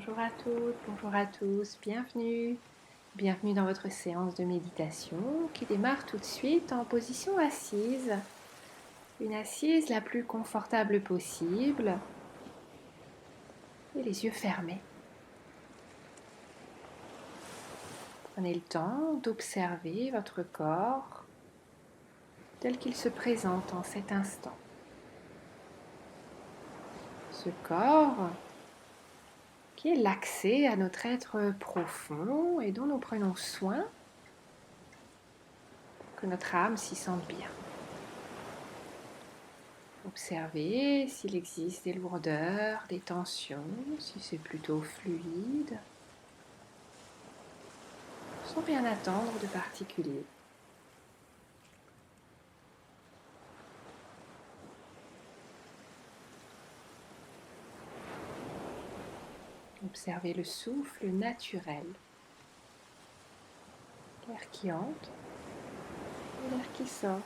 Bonjour à toutes, bonjour à tous, bienvenue. Bienvenue dans votre séance de méditation qui démarre tout de suite en position assise. Une assise la plus confortable possible et les yeux fermés. Prenez le temps d'observer votre corps tel qu'il se présente en cet instant. Ce corps qui est l'accès à notre être profond et dont nous prenons soin pour que notre âme s'y sente bien. Observez s'il existe des lourdeurs, des tensions, si c'est plutôt fluide, sans rien attendre de particulier. Observez le souffle naturel, l'air qui entre et l'air qui sort.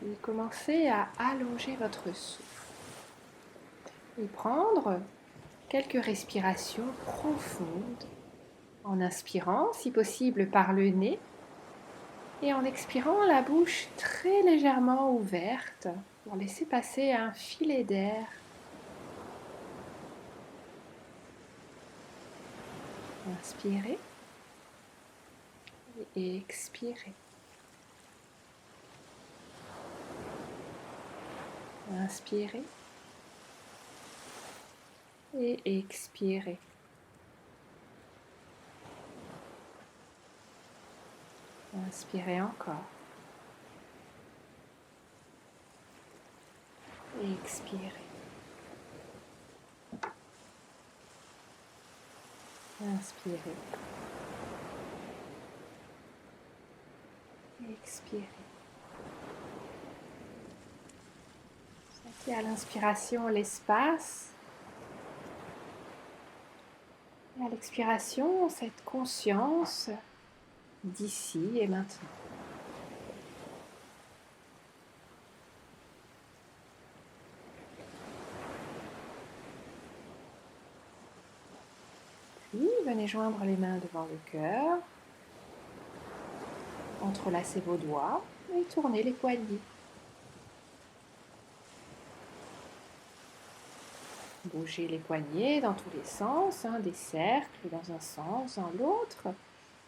Puis commencez à allonger votre souffle et prendre quelques respirations profondes en inspirant, si possible par le nez, et en expirant la bouche très légèrement ouverte pour laisser passer un filet d'air. Inspirez et expirez. Inspirez et expirez. Inspirez encore. Et expirez. Inspirez. Et expirez. Sentez à l'inspiration l'espace. Et à l'expiration, cette conscience d'ici et maintenant. Puis, venez joindre les mains devant le cœur. Entrelacez vos doigts et tournez les poignets. Bougez les poignets dans tous les sens, des cercles dans un sens, dans l'autre.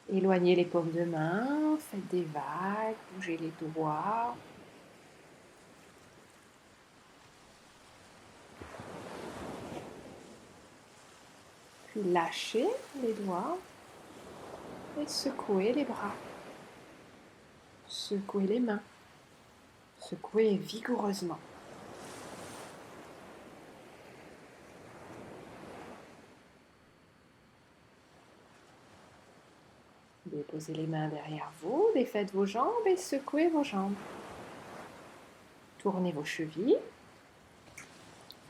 Éloignez les paumes de main, faites des vagues, bougez les doigts. Puis lâchez les doigts et secouez les bras. Secouez les mains. Secouez vigoureusement. Déposez les mains derrière vous, défaites vos jambes et secouez vos jambes. Tournez vos chevilles.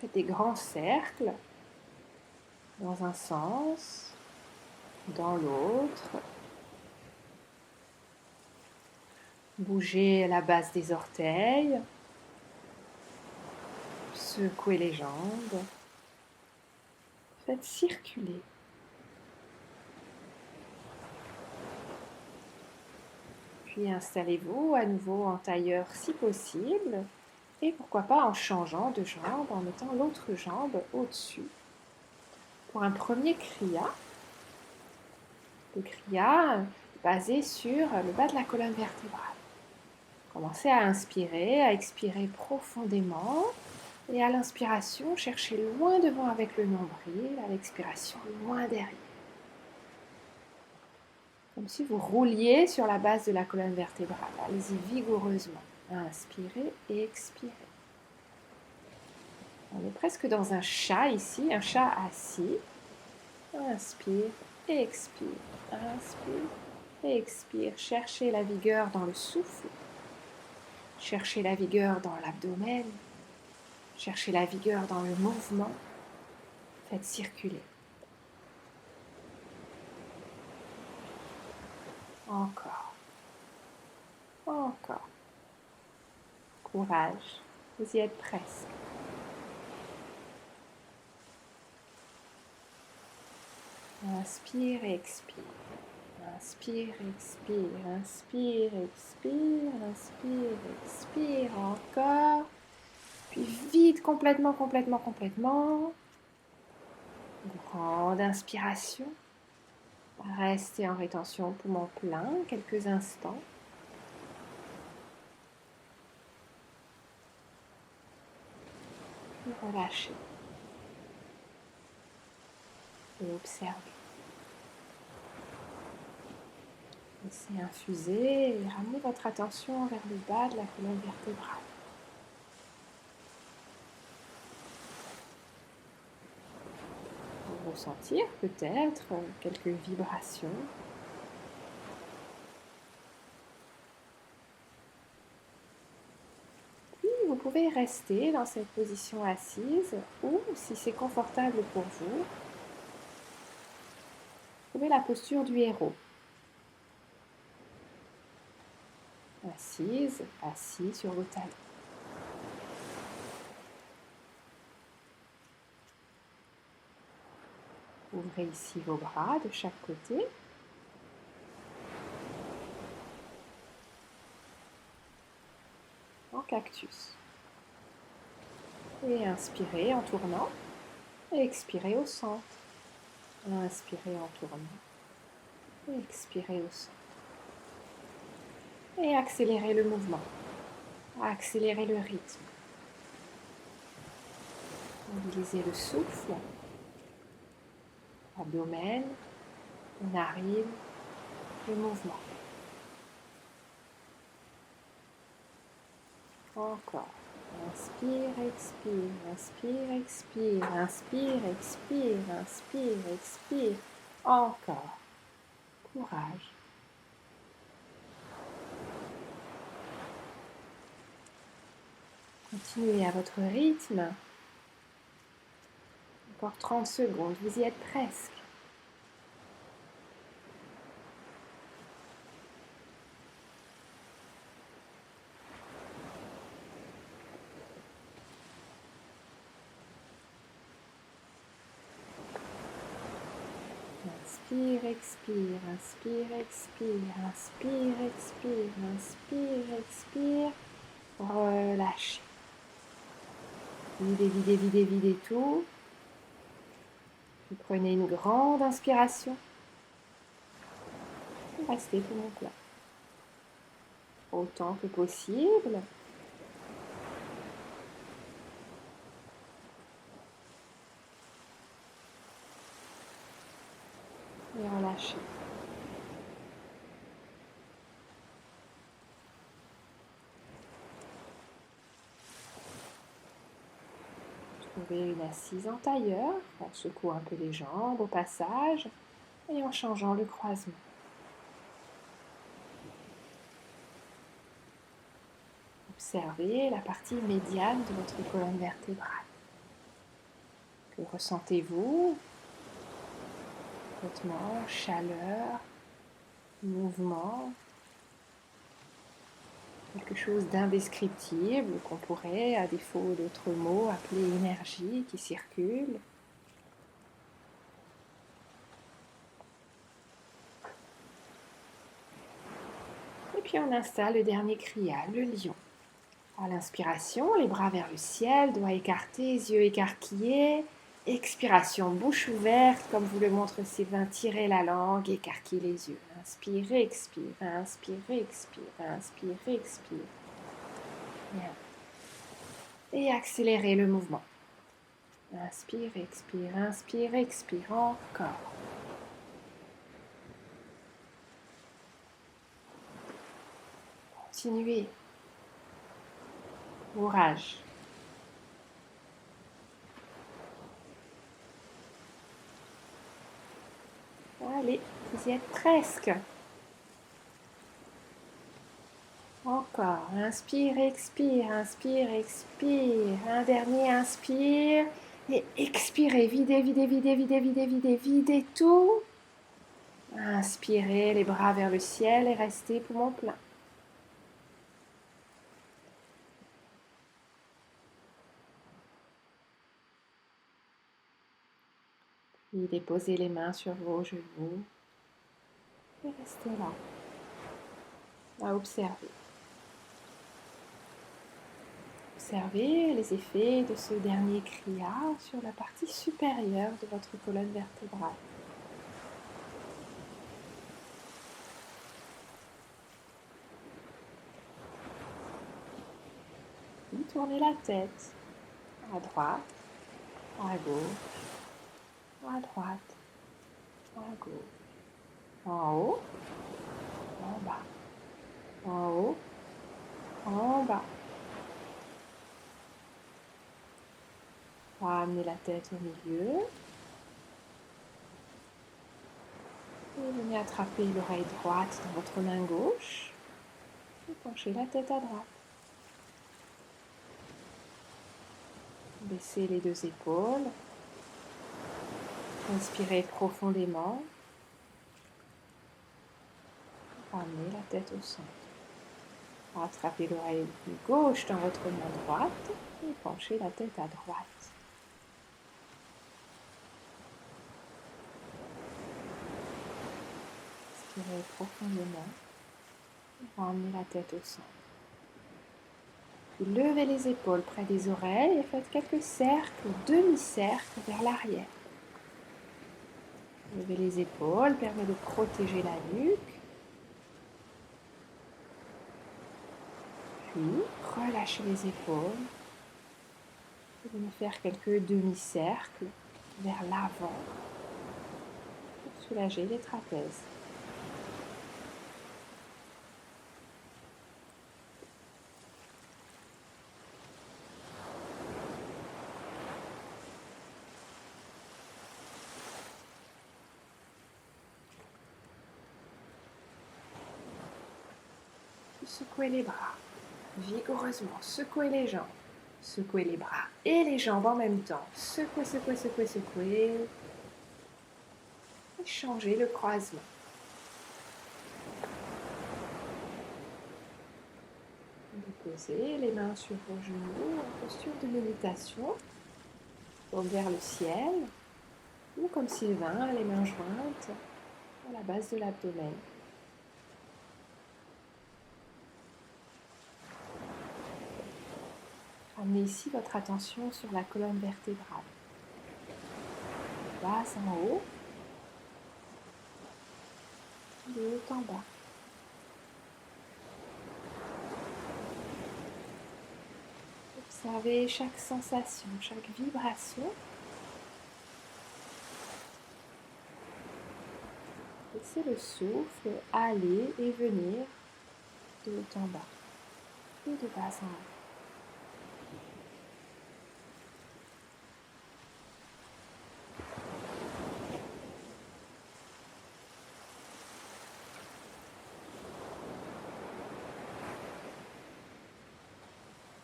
Faites des grands cercles dans un sens, dans l'autre. Bougez la base des orteils. Secouez les jambes. Faites circuler. Puis installez-vous à nouveau en tailleur si possible. Et pourquoi pas en changeant de jambe, en mettant l'autre jambe au-dessus. Pour un premier kriya, le kriya basé sur le bas de la colonne vertébrale. Commencez à inspirer, à expirer profondément. Et à l'inspiration, cherchez loin devant avec le nombril, à l'expiration, loin derrière. Comme si vous rouliez sur la base de la colonne vertébrale. Allez-y vigoureusement. Inspirez et expirez. On est presque dans un chat ici, un chat assis. Inspire et expire. Inspire et expire. Cherchez la vigueur dans le souffle. Cherchez la vigueur dans l'abdomen. Cherchez la vigueur dans le mouvement. Faites circuler. Encore. Encore. Courage, vous y êtes presque. Inspire et expire. Inspire, expire, inspire, expire, inspire, expire, encore. Puis vide complètement, complètement, complètement. Grande inspiration. Restez en rétention poumon plein quelques instants. Puis relâchez. Et observez. Laissez infuser et ramenez votre attention vers le bas de la colonne vertébrale. Vous ressentir peut-être quelques vibrations. Puis vous pouvez rester dans cette position assise ou, si c'est confortable pour vous, trouvez la posture du héros. Assise, assis sur vos talons. Ouvrez ici vos bras de chaque côté. En cactus. Et inspirez en tournant. Et expirez au centre. Inspirez en tournant. Et expirez au centre. Et accélérez le mouvement. Accélérez le rythme. Mobilisez le souffle. Abdomen, narine, le mouvement. Encore. Inspire, expire, inspire, expire, inspire, expire, inspire, expire. Encore. Courage. Continuez à votre rythme. Encore 30 secondes, vous y êtes presque. Inspire, expire, inspire, expire, inspire, expire, inspire, expire. Relâchez. Videz, videz, videz, videz tout. Vous prenez une grande inspiration. Et restez poumon plein. Autant que possible. Et relâchez. Trouvez une assise en tailleur, en secouant un peu les jambes au passage et en changeant le croisement. Observez la partie médiane de votre colonne vertébrale. Que ressentez-vous? Frottement, chaleur, mouvement, quelque chose d'indescriptible qu'on pourrait, à défaut d'autres mots, appeler énergie qui circule. Et puis on installe le dernier crial, le lion. À l'inspiration, les bras vers le ciel, doigts écartés, yeux écarquillés. Expiration, bouche ouverte, comme vous le montre Sylvain, tirez la langue, écarquillez les yeux. Inspirez, expire, inspirez, expire, inspirez, expire. Bien. Et accélérez le mouvement. Inspire, expire, encore. Continuez. Courage. Allez, vous y êtes presque. Encore. Inspire, expire, inspire, expire. Un dernier, inspire. Et expirez. Videz, videz, videz, videz, videz, videz, videz tout. Inspirez, les bras vers le ciel et restez poumon plein. Puis déposez les mains sur vos genoux et restez là, à observer. Observez les effets de ce dernier kriya sur la partie supérieure de votre colonne vertébrale. Puis tournez la tête à droite, à gauche, à droite, à gauche, en haut, en bas, en haut, en bas. Ramenez la tête au milieu. Et venez attraper l'oreille droite dans votre main gauche. Et penchez la tête à droite. Baissez les deux épaules. Inspirez profondément. Ramenez la tête au centre. Attrapez l'oreille gauche dans votre main droite et penchez la tête à droite. Inspirez profondément. Ramenez la tête au centre. Puis levez les épaules près des oreilles et faites quelques cercles, demi-cercles vers l'arrière. Levez les épaules, permet de protéger la nuque. Puis relâchez les épaules. Vous venez faire quelques demi-cercles vers l'avant pour soulager les trapèzes. Secouez les bras vigoureusement, secouez les jambes, secouez les bras et les jambes en même temps. Secouez, secouez, secouez, secouez. Et changez le croisement. Déposez les mains sur vos genoux en posture de méditation, paume vers le ciel, ou comme Sylvain, les mains jointes à la base de l'abdomen. Ramenez ici votre attention sur la colonne vertébrale. Bas en haut, de haut en bas. Observez chaque sensation, chaque vibration. Laissez le souffle aller et venir de haut en bas et de bas en haut.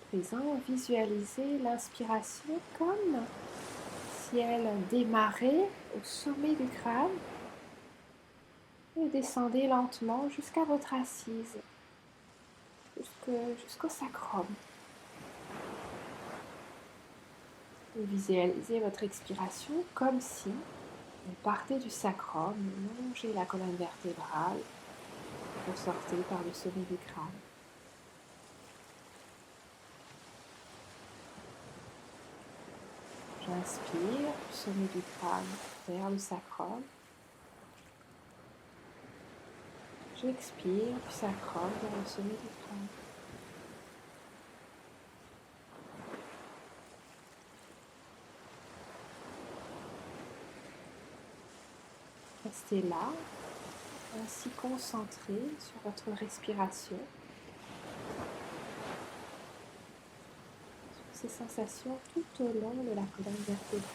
Présent, visualisez l'inspiration comme si elle démarrait au sommet du crâne et descendait lentement jusqu'à votre assise, jusqu'au sacrum. Vous visualisez votre expiration comme si vous partez du sacrum, longez la colonne vertébrale, ressortez par le sommet du crâne. J'inspire du sommet du crâne vers le sacrum. J'expire du sacrum vers le sommet du crâne. Restez là, ainsi concentré sur votre respiration, sur ces sensations tout au long de la colonne vertébrale.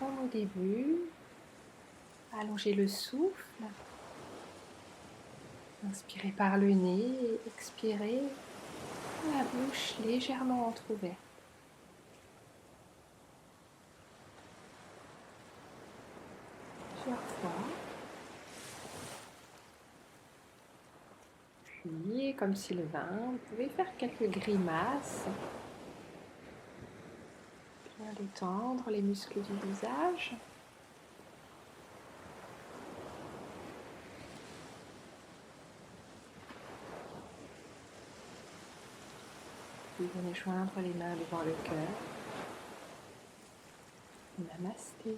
comme au début. Allongez le souffle. Inspirez par le nez et expirez la bouche légèrement entrouverte. Plusieurs fois. Puis, comme Sylvain, vous pouvez faire quelques grimaces. Bien détendre les muscles du visage. Puis venez joindre les mains devant le cœur. Namasté.